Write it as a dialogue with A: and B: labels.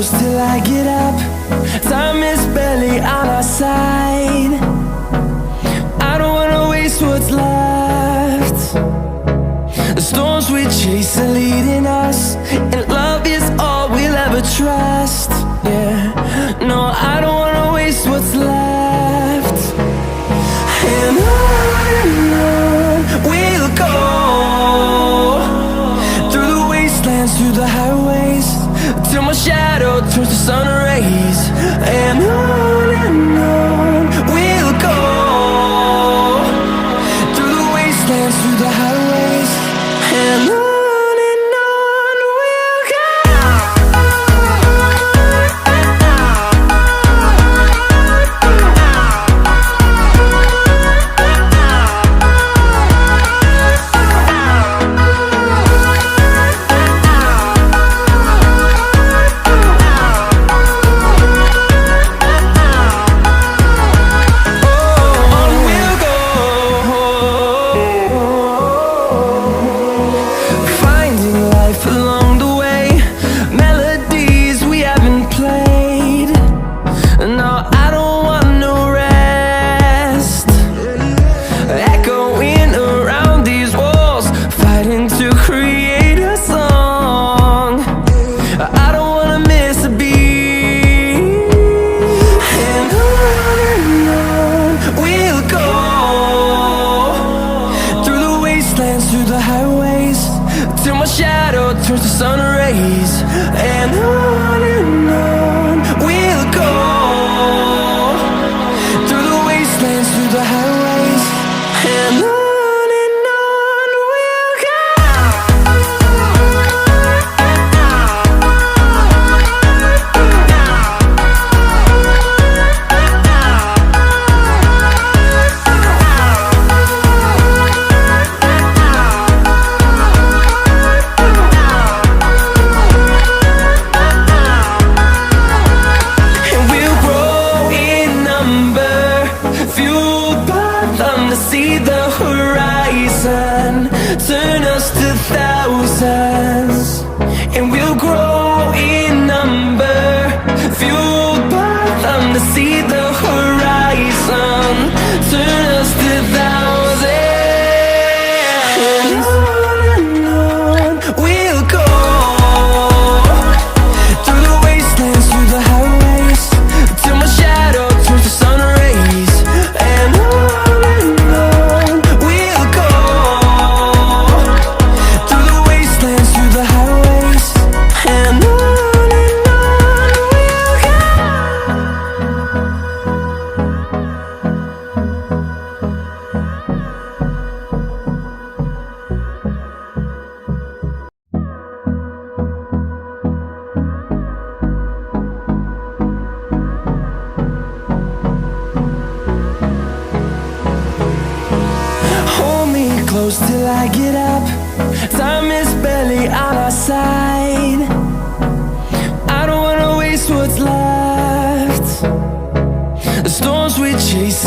A: close till I get up. Time is barely on our side. I don't wanna waste what's left. The storms we chase are leading us, and love is all we'll ever trust. Yeah, no, I don't wanna waste what's left. And on we'll go, through the wastelands, through the highways, till my shadow turns to sun rays. And on we'll go, through the wastelands, through the highways, and on we'll go. Through the highways, till my shadow turns to sun rays. And on we'll go, through the wastelands, through the highways, and on we'll go. To see the horizon turn us to thousands, and we'll grow in number, fueled by them. To see the horizon turn us to thousands, and on we'll go, through the wastelands, through the highways, till my shadow turns to sun rays. And close till I get up. Time is barely on our side. I don't wanna waste what's left. The storms we chase